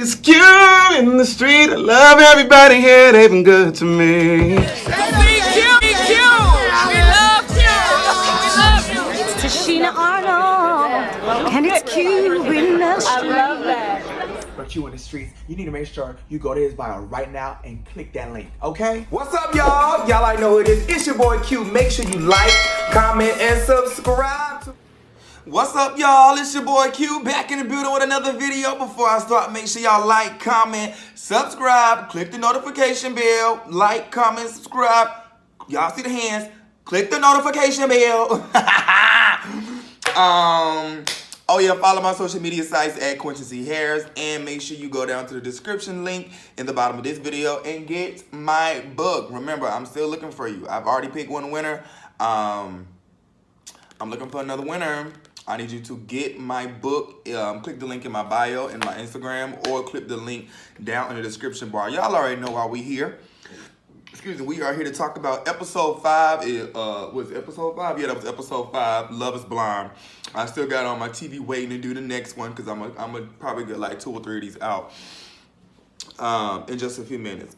It's cute in the street. I love everybody here. They've been good to me. It's Tashina Arnold, and it's cute in the street. I love that. For Q in the streets, you need to make sure you go to his bio right now and click that link, okay? What's up, y'all? Y'all already know who it is. It's your boy Q. Make sure you like, comment, and subscribe. What's up, y'all? It's your boy Q back in the building with another video. Before I start, make sure y'all like, comment, subscribe, click the notification bell, like, comment, subscribe. Y'all see the hands? Click the notification bell. Oh yeah, follow my social media sites at Quincy Harris, and make sure you go down to the description link in the bottom of this video and get my book. Remember, I'm still looking for you. I've already picked one winner. I'm looking for another winner. I need you to get my book. Click the link in my bio in my Instagram, or click the link down in the description bar. Y'all already know why we here. Excuse me, we are here to talk about episode 5. Was it episode 5? Yeah, that was episode 5, Love is Blind. I still got it on my TV waiting to do the next one, because I'm gonna probably get like 2 or 3 of these out in just a few minutes.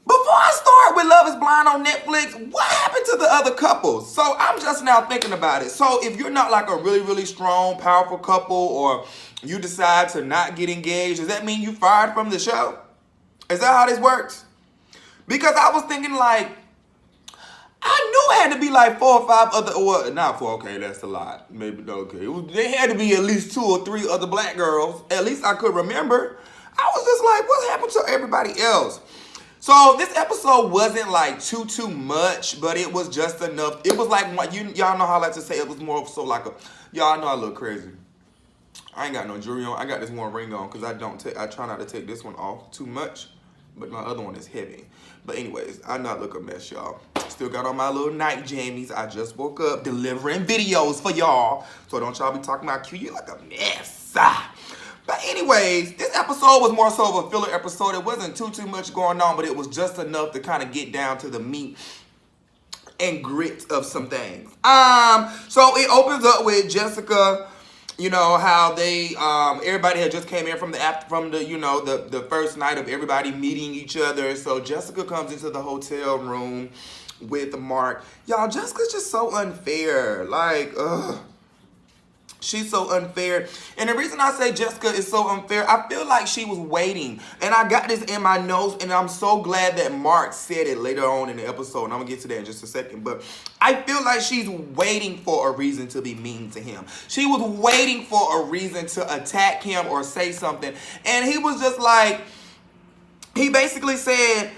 Before I start with Love is Blind on Netflix, what happened to the other couples? So I'm just now thinking about it. So if you're not like a really, really strong, powerful couple, or you decide to not get engaged, does that mean you fired from the show? Is that how this works? Because I was thinking, like, I knew it had to be like 4 or 5 other, or not 4, okay, that's a lot. Maybe, okay. There had to be at least 2 or 3 other black girls. At least I could remember. I was just like, what happened to everybody else? So this episode wasn't like too much, but it was just enough. It was like, y'all know how I like to say, it was more so like a, y'all know I look crazy. I ain't got no jewelry on. I got this one ring on because I try not to take this one off too much. But my other one is heavy. But anyways, I not look a mess, y'all. Still got on my little night jammies. I just woke up delivering videos for y'all. So don't y'all be talking about Q, you like a mess. But anyways, this episode was more so of a filler episode. It wasn't too much going on, but it was just enough to kind of get down to the meat and grit of some things. So it opens up with Jessica. You know how they everybody had just came in from the first night of everybody meeting each other. So Jessica comes into the hotel room with Mark. Y'all, Jessica's just so unfair. Like, she's so unfair. And the reason I say Jessica is so unfair, I feel like she was waiting. And I got this in my notes, and I'm so glad that Mark said it later on in the episode. And I'm going to get to that in just a second. But I feel like she's waiting for a reason to be mean to him. She was waiting for a reason to attack him or say something. And he was just like, he basically said,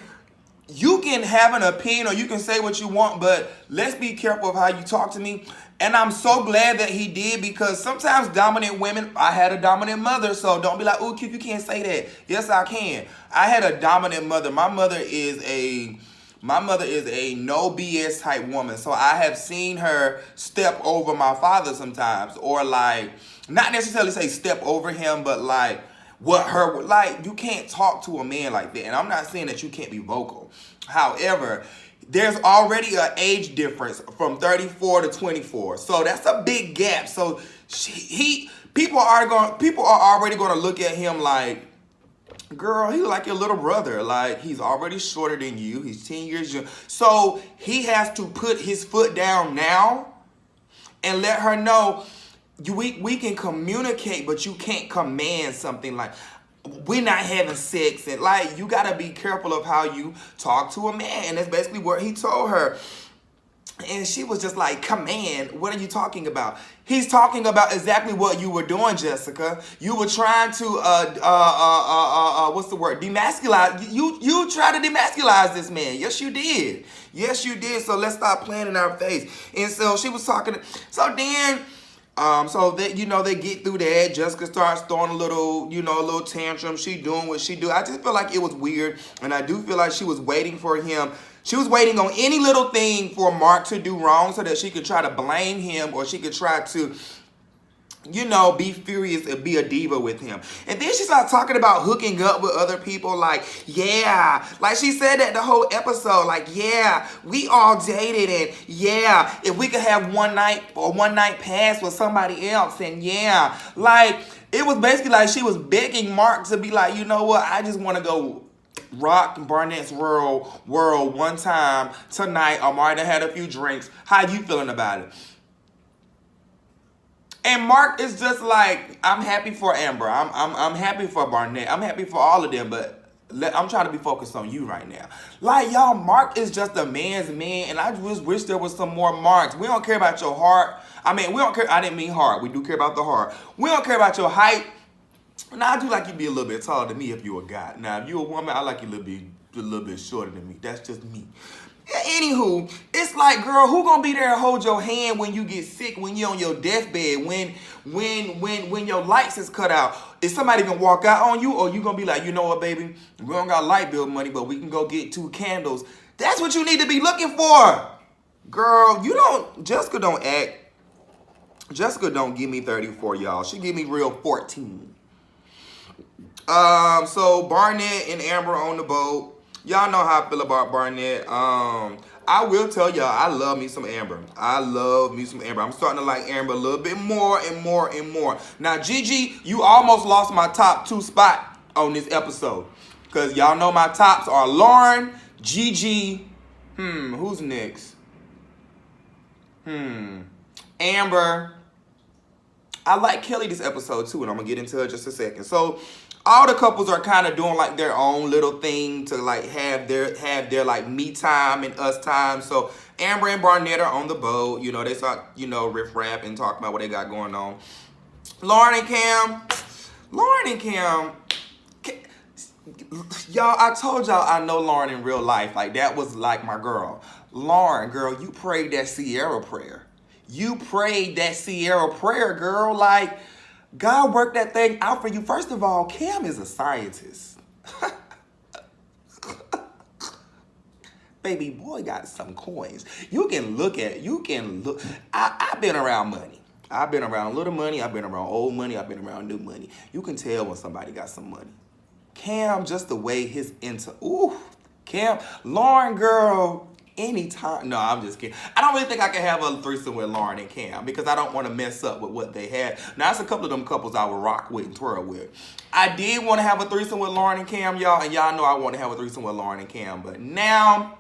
you can have an opinion or you can say what you want, but let's be careful of how you talk to me. And I'm so glad that he did, because sometimes dominant women, I had a dominant mother, so don't be like, oh, Q, you can't say that. Yes, I can. I had a dominant mother. My mother is a no BS type woman. So I have seen her step over my father sometimes, or like, not necessarily say step over him, but like, you can't talk to a man like that. And I'm not saying that you can't be vocal. However, there's already an age difference from 34 to 24. So that's a big gap. So people are already going to look at him like, girl, he's like your little brother. Like, he's already shorter than you. He's 10 years young. So he has to put his foot down now and let her know, we can communicate, but you can't command something. Like, we're not having sex, and like, you gotta be careful of how you talk to a man. And that's basically what he told her. And she was just like, command? What are you talking about? He's talking about exactly what you were doing, Jessica. You were trying to what's the word? Demasculize. You tried to demasculize this man. Yes, you did. Yes, you did. So let's stop playing in our face. And so she was talking. So then, so that, they get through that. Jessica starts throwing a little tantrum. She doing what she do. I just feel like it was weird, and I do feel like she was waiting for him. She was waiting on any little thing for Mark to do wrong so that she could try to blame him, or she could try to, be furious and be a diva with him. And then she started talking about hooking up with other people. Like, yeah, like she said that the whole episode. Like, yeah, we all dated, and yeah, if we could have one night pass with somebody else, and yeah, like, It was basically like she was begging Mark to be like, you know what? I just want to go rock Barnett's world one time tonight. I might have had a few drinks. How you feeling about it? And Mark is just like, I'm happy for Amber. I'm happy for Barnett. I'm happy for all of them, but I'm trying to be focused on you right now. Like, y'all, Mark is just a man's man, and I just wish there was some more Marks. We don't care about your heart. I mean, we don't care. I didn't mean heart. We do care about the heart. We don't care about your height. Now, I do like you to be a little bit taller than me if you're a guy. Now, if you're a woman, I like you a little bit shorter than me. That's just me. Anywho, it's like, girl, who gonna be there and hold your hand when you get sick, when you're on your deathbed, when your lights is cut out? Is somebody gonna walk out on you, or you gonna be like, you know what, baby, we don't got light bill money, but we can go get 2 candles? That's what you need to be looking for. Girl, Jessica don't give me 34, y'all. She give me real 14. So Barnett and Amber on the boat. Y'all know how I feel about Barnett. I will tell y'all, I love me some Amber. I love me some Amber. I'm starting to like Amber a little bit more and more and more. Now, Gigi, you almost lost my top 2 spot on this episode. Because y'all know my tops are Lauren, Gigi, who's next? Amber. I like Kelly this episode too, and I'm going to get into it in just a second. So, all the couples are kind of doing like their own little thing to like have their like me time and us time. So Amber and Barnett are on the boat. You know, they start, riff rap and talk about what they got going on. Lauren and Cam, y'all, I told y'all I know Lauren in real life. Like, that was like my girl. Lauren, girl, you prayed that Sierra prayer. You prayed that Sierra prayer, girl. Like, God worked that thing out for you. First of all, Cam is a scientist. Baby boy got some coins. I've been around money. I've been around little money. I've been around old money. I've been around new money. You can tell when somebody got some money. Cam, just the way Cam, Lauren, girl, anytime. No, I'm just kidding. I don't really think I can have a threesome with Lauren and Cam because I don't want to mess up with what they had. Now, that's a couple of them couples I would rock with and twirl with. I did want to have a threesome with Lauren and Cam, y'all, and y'all know I want to have a threesome with Lauren and Cam. But now,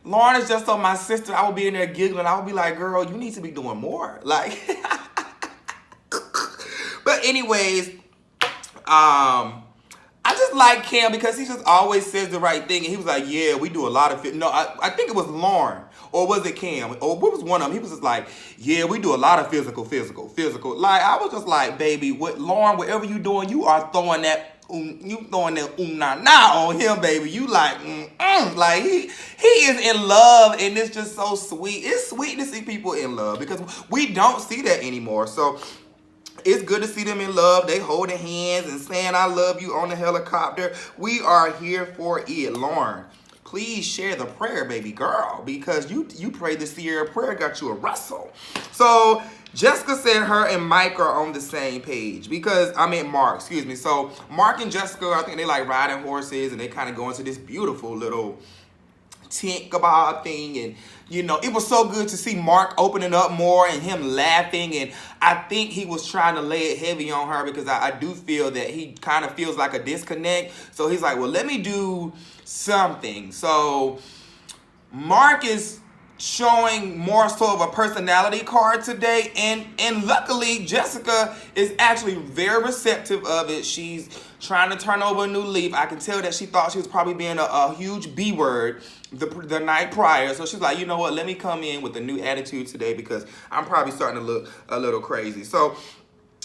Lauren is just on my sister. I would be in there giggling. I would be like, girl, you need to be doing more. Like, but anyways, I just like Cam because he just always says the right thing. And he was like, yeah, we do a lot of No, I think it was Lauren. Or was it Cam? Or what was one of them? He was just like, yeah, we do a lot of physical. Like, I was just like, baby, Lauren, whatever you doing, you are throwing that na on him, baby. You like, like he is in love, and it's just so sweet. It's sweet to see people in love because we don't see that anymore. So it's good to see them in love. They holding hands and saying I love you on the helicopter. We are here for it. Lauren, please share the prayer, baby girl, because you prayed the Sierra prayer, got you a wrestle. So Jessica said her and Mike are on the same page Mark, excuse me. So Mark and Jessica, I think they like riding horses and they kind of go into this beautiful little tent kebab thing, and it was so good to see Mark opening up more and him laughing, and I think he was trying to lay it heavy on her because I do feel that he kind of feels like a disconnect. So he's like, well, let me do something. So Mark is showing more sort of a personality card today, and luckily Jessica is actually very receptive of it. She's trying to turn over a new leaf. I can tell that she thought she was probably being a huge B word the night prior. So she's like, you know what, let me come in with a new attitude today because I'm probably starting to look a little crazy. So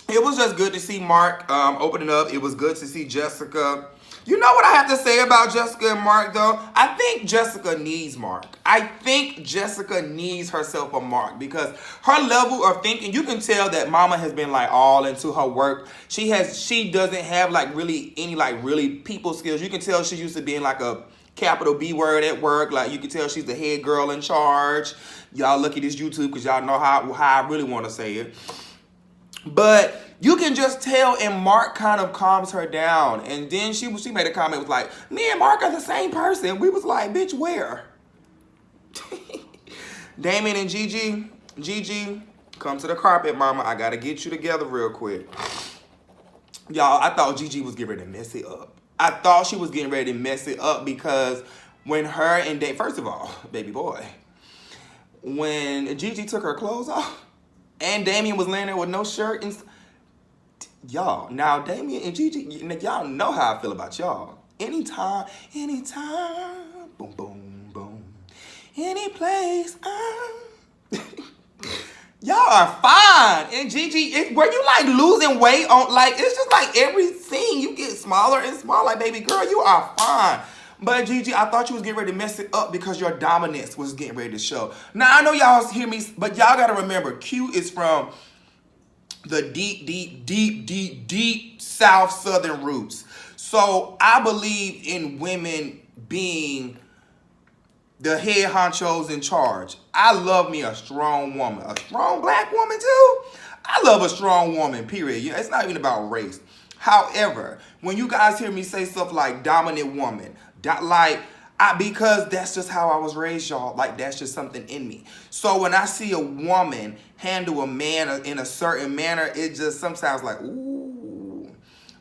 it was just good to see Mark opening up. It was good to see Jessica. You know what I have to say about Jessica and Mark, though? I think Jessica needs Mark. I think Jessica needs herself a Mark because her level of thinking, you can tell that Mama has been like all into her work. She doesn't have like really any like really people skills. You can tell she's used to being like a capital B word at work. Like, you can tell she's the head girl in charge. Y'all look at this YouTube because y'all know how I really want to say it. But you can just tell, and Mark kind of calms her down. And then she made a comment, was like, me and Mark are the same person. We was like, bitch, where? Damon and Gigi, come to the carpet, mama. I got to get you together real quick. Y'all, I thought Gigi was getting ready to mess it up. I thought she was getting ready to mess it up because when her and first of all, baby boy, when Gigi took her clothes off and Damien was laying there with no shirt and y'all, now Damien and Gigi, y'all know how I feel about y'all. Anytime, boom, boom, boom, any place, y'all are fine. And Gigi, were you like losing weight on, like, it's just like every scene you get smaller and smaller. Like, baby girl, you are fine. But Gigi, I thought you was getting ready to mess it up because your dominance was getting ready to show. Now, I know y'all hear me, but y'all got to remember, Q is from the deep South Southern roots. So I believe in women being the head honchos in charge. I love me a strong woman. A strong black woman too. I love a strong woman, period. You know, it's not even about race. However, when you guys hear me say stuff like dominant woman, because that's just how I was raised, y'all. Like, that's just something in me. So when I see a woman handle a man in a certain manner, it just sometimes like, ooh.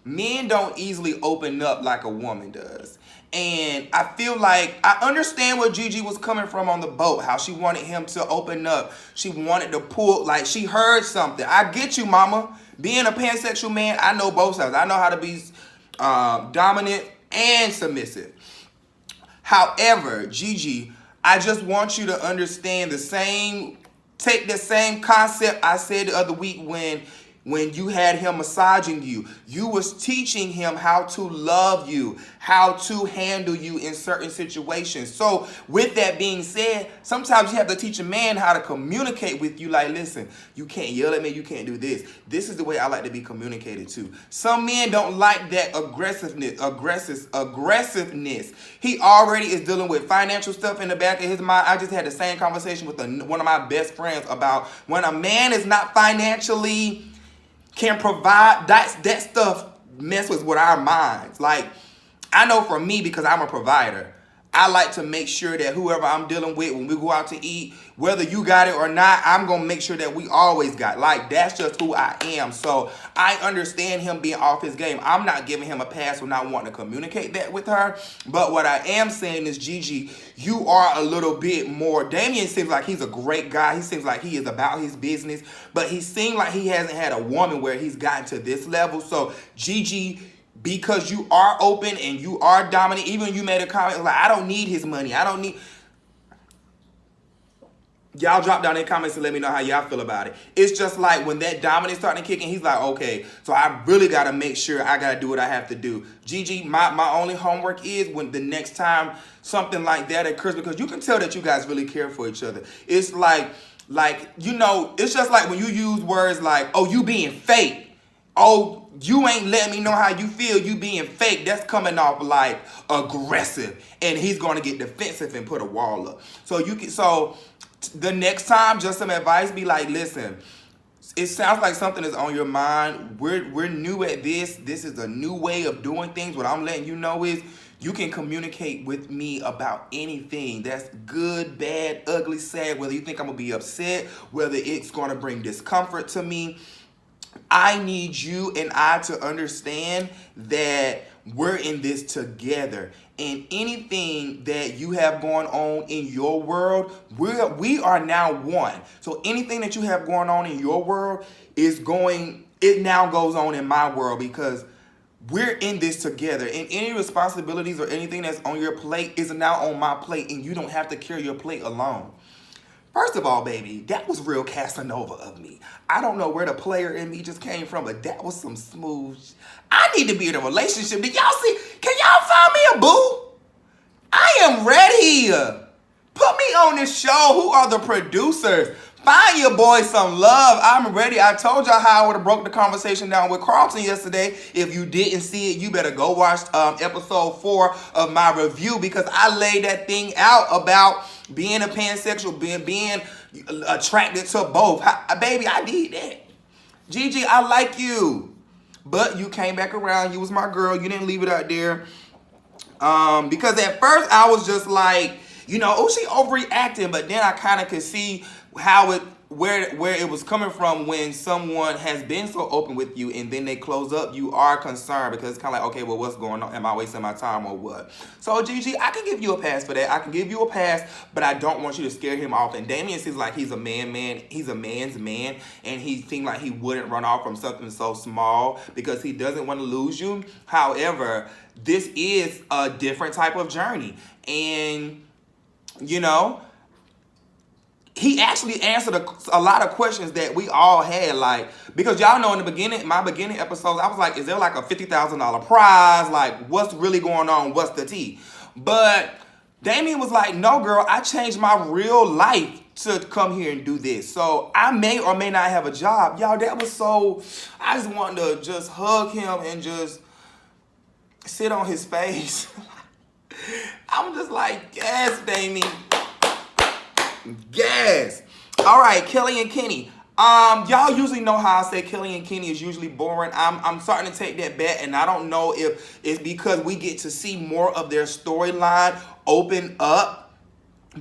Men don't easily open up like a woman does. And I feel like I understand where Gigi was coming from on the boat, how she wanted him to open up. She wanted to pull, like she heard something. I get you, mama. Being a pansexual man, I know both sides. I know how to be dominant and submissive. However, Gigi, I just want you to understand take the same concept I said the other week when you had him massaging you. You was teaching him how to love you, how to handle you in certain situations. So with that being said, sometimes you have to teach a man how to communicate with you. Like, listen, you can't yell at me, you can't do this. This is the way I like to be communicated to. Some men don't like that aggressiveness. He already is dealing with financial stuff in the back of his mind. I just had the same conversation with one of my best friends about when a man is not financially can provide, that stuff messes with our minds. Like, I know for me, because I'm a provider, I like to make sure that whoever I'm dealing with, when we go out to eat, whether you got it or not, I'm going to make sure that we always got. Like, that's just who I am. So I understand him being off his game. I'm not giving him a pass for not wanting to communicate that with her. But what I am saying is, Gigi, you are a little bit more. Damien seems like he's a great guy. He seems like he is about his business. But he seems like he hasn't had a woman where he's gotten to this level. So, Gigi, because you are open and you are dominant, even you made a comment like, I don't need his money. I don't need. Y'all drop down in the comments and let me know how y'all feel about it. It's just like when that dominance starting to kick in, he's like, okay, so I really got to make sure I got to do what I have to do. Gigi, my only homework is when the next time something like that occurs, because you can tell that you guys really care for each other. It's like, you know, it's just like when you use words like, oh, you being fake. Oh, you ain't letting me know how you feel. You being fake. That's coming off like aggressive. And he's going to get defensive and put a wall up. So the next time, just some advice, be like, listen, it sounds like something is on your mind. We're new at this. This is a new way of doing things. What I'm letting you know is you can communicate with me about anything. That's good, bad, ugly, sad, whether you think I'm going to be upset, whether it's going to bring discomfort to me. I need you and I to understand that we're in this together. And anything that you have going on in your world, we are now one. So anything that you have going on in your world it now goes on in my world, because we're in this together. And any responsibilities or anything that's on your plate is now on my plate, and you don't have to carry your plate alone. First of all, baby, that was real Casanova of me. I don't know where the player in me just came from, but that was some smooth. I need to be in a relationship. Did y'all see? Can y'all find me a boo? I am ready. Put me on this show. Who are the producers? Find your boy some love. I'm ready. I told y'all how I would have broke the conversation down with Carlton yesterday. If you didn't see it, you better go watch episode 4 of my review, because I laid that thing out about being a pansexual, being attracted to both. Baby, I did that. Gigi, I like you. But you came back around. You was my girl. You didn't leave it out there. Because at first I was just like, you know, oh, she overreacting. But then I kind of could see how it where it was coming from when someone has been so open with you and then they close up, you are concerned because it's kind of like, okay, well, what's going on? Am I wasting my time or what? So Gigi, I can give you a pass for that. I can give you a pass, but I don't want you to scare him off. And Damien seems like he's a man. He's a man's man, and he seemed like he wouldn't run off from something so small because he doesn't want to lose you. However, this is a different type of journey, and you know, he actually answered a lot of questions that we all had, like, because y'all know in the beginning, my beginning episodes, I was like, is there like a $50,000 prize? Like, what's really going on? What's the tea? But Damien was like, no, girl, I changed my real life to come here and do this. So I may or may not have a job. Y'all, that was so, I just wanted to just hug him and just sit on his face. I'm just like, yes, Damien. Yes. All right, Kelly and Kenny. Y'all usually know how I say Kelly and Kenny is usually boring. I'm starting to take that back, and I don't know if it's because we get to see more of their storyline open up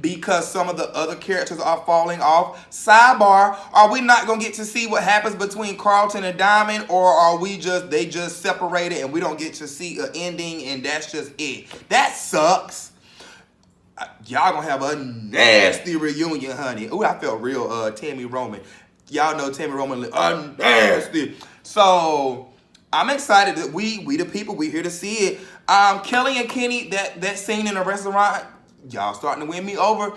because some of the other characters are falling off. Sidebar, are we not gonna get to see what happens between Carlton and Diamond, or are they just separated and we don't get to see an ending and that's just it? That sucks. Y'all gonna have a nasty reunion, honey. Ooh, I felt real Tammy Roman. Y'all know Tammy Roman, nasty. So I'm excited that we the people, we here to see it. Kelly and Kenny, that scene in the restaurant, y'all starting to win me over.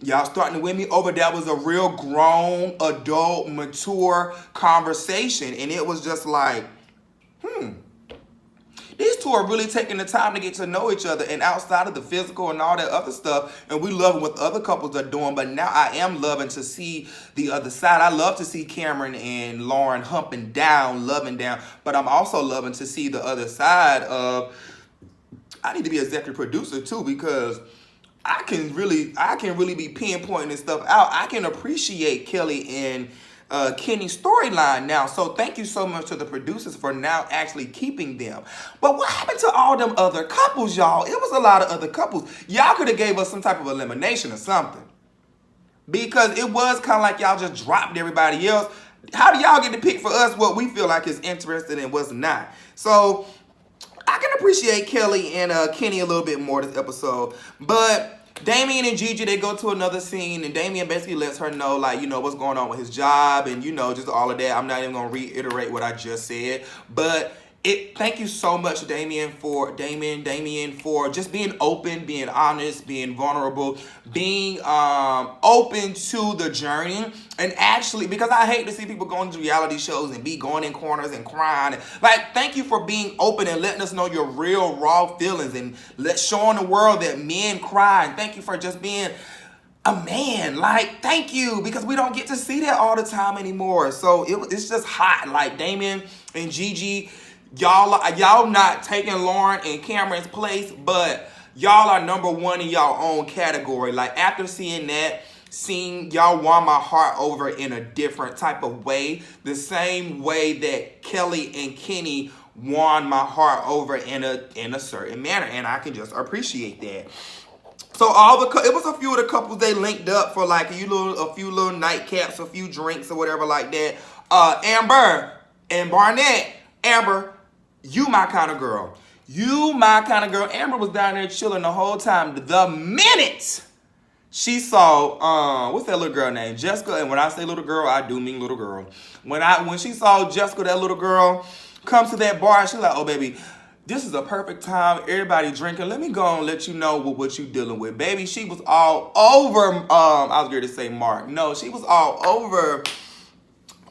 Y'all starting to win me over. That was a real grown, adult, mature conversation. And it was just like, these two are really taking the time to get to know each other, and outside of the physical and all that other stuff, and we love what other couples are doing, but now I am loving to see the other side. I love to see Cameron and Lauren humping down, loving down, but I'm also loving to see the other side of, I need to be executive producer too, because I can really be pinpointing this stuff out. I can appreciate Kelly and Kenny's storyline now. So thank you so much to the producers for now actually keeping them. But what happened to all them other couples, y'all? It was a lot of other couples. Y'all could have gave us some type of elimination or something. Because it was kind of like y'all just dropped everybody else. How do y'all get to pick for us what we feel like is interested and what's not? So I can appreciate Kelly and Kenny a little bit more this episode. But Damien and Gigi, they go to another scene, and Damien basically lets her know, like, you know, what's going on with his job and, you know, just all of that. I'm not even going to reiterate what I just said. But thank you so much, Damien, for just being open, being honest, being vulnerable, being open to the journey. And actually, because I hate to see people going to reality shows and be going in corners and crying. Like, thank you for being open and letting us know your real, raw feelings and showing the world that men cry. And thank you for just being a man. Like, thank you, because we don't get to see that all the time anymore. So it's just hot. Like, Damien and Gigi, y'all not taking Lauren and Cameron's place, but y'all are number one in y'all own category. Like, after seeing that, y'all won my heart over in a different type of way. The same way that Kelly and Kenny won my heart over in a certain manner. And I can just appreciate that. So it was a few of the couples, they linked up for like a few little nightcaps, a few drinks or whatever like that. Amber and Barnett. Amber, you my kind of girl. You my kind of girl. Amber was down there chilling the whole time. The minute she saw, what's that little girl name? Jessica. And when I say little girl, I do mean little girl. When she saw Jessica, that little girl, come to that bar, she's like, oh, baby, this is a perfect time. Everybody drinking. Let me go and let you know what you dealing with. Baby, she was all over, I was going to say Mark. No, she was all over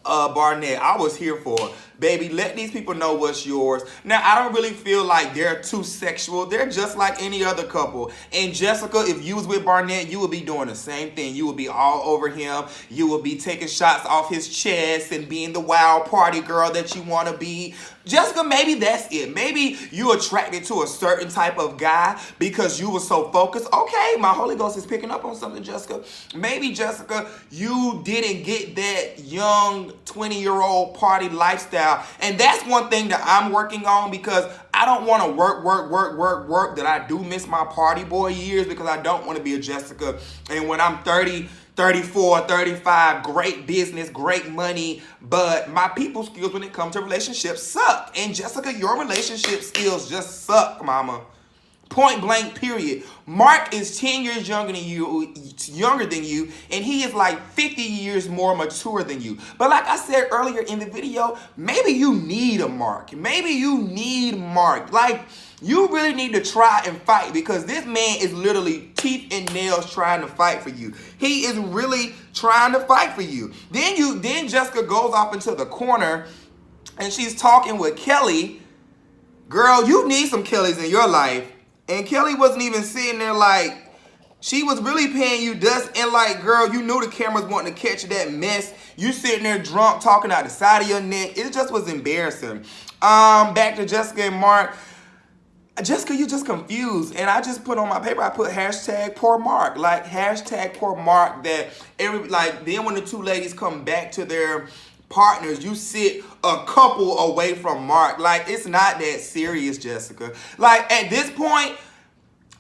Barnett. I was here for it. Baby, let these people know what's yours. Now, I don't really feel like they're too sexual. They're just like any other couple. And Jessica, if you was with Barnett, you would be doing the same thing. You would be all over him. You would be taking shots off his chest and being the wild party girl that you want to be. Jessica, maybe that's it. Maybe you attracted to a certain type of guy because you were so focused. Okay, my Holy Ghost is picking up on something, Jessica. Maybe, Jessica, you didn't get that young 20-year-old party lifestyle. And that's one thing that I'm working on, because I don't want to work that I do miss my party boy years, because I don't want to be a Jessica. And when I'm 30, 34, 35, great business, great money, but my people skills when it comes to relationships suck. And Jessica, your relationship skills just suck, mama. Point blank, period. Mark is 10 years younger than you, and he is like 50 years more mature than you. But like I said earlier in the video, maybe you need a Mark. Maybe you need Mark. Like, you really need to try and fight, because this man is literally teeth and nails trying to fight for you. He is really trying to fight for you. Then Jessica goes off into the corner and she's talking with Kelly. Girl, you need some Kellys in your life. And Kelly wasn't even sitting there like, she was really paying you dust. And like, girl, you knew the cameras wanting to catch that mess. You sitting there drunk, talking out the side of your neck. It just was embarrassing. Back to Jessica and Mark. Jessica, you just confused. And I just put on my paper, I put hashtag poor Mark. Like, hashtag poor Mark, that then when the two ladies come back to their partners, you sit a couple away from Mark. Like, it's not that serious, Jessica. Like, at this point,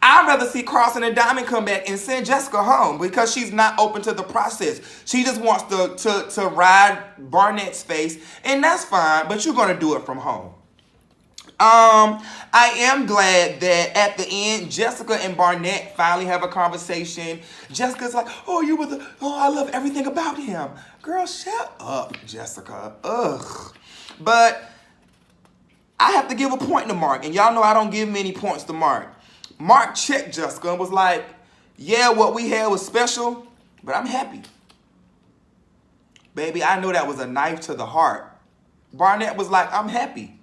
I'd rather see Carson and Diamond come back and send Jessica home, because she's not open to the process. She just wants to ride Barnett's face, and that's fine, but you're going to do it from home. I am glad that at the end, Jessica and Barnett finally have a conversation. Jessica's like, I love everything about him. Girl, shut up, Jessica. Ugh. But I have to give a point to Mark, and y'all know I don't give many points to Mark. Mark checked Jessica and was like, yeah, what we had was special, but I'm happy. Baby, I know that was a knife to the heart. Barnett was like, I'm happy.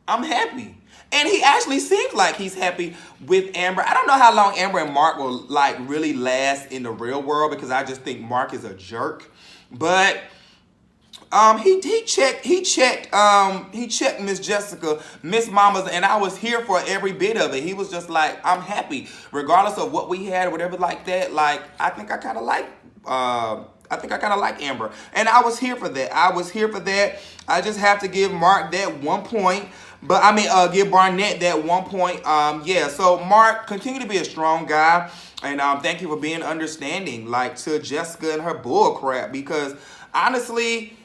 I'm happy. And he actually seems like he's happy with Amber. I don't know how long Amber and Mark will like really last in the real world, because I just think Mark is a jerk. But he checked Miss Jessica, Miss Mama's, and I was here for every bit of it. He was just like, I'm happy, regardless of what we had or whatever like that. Like, I think I kind of like Amber, and I was here for that. I just have to give Mark that 1 point. But give Barnett that 1 point. Yeah, so Mark, continue to be a strong guy. And thank you for being understanding, like, to Jessica and her bull crap. Because honestly,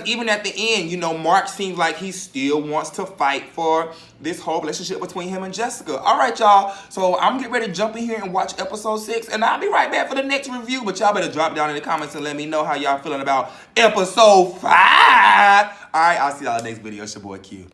even at the end, you know, Mark seems like he still wants to fight for this whole relationship between him and Jessica. All right, y'all. So I'm getting ready to jump in here and watch episode 6. And I'll be right back for the next review. But y'all better drop down in the comments and let me know how y'all feeling about episode 5. All right, I'll see y'all in the next video. It's your boy Q.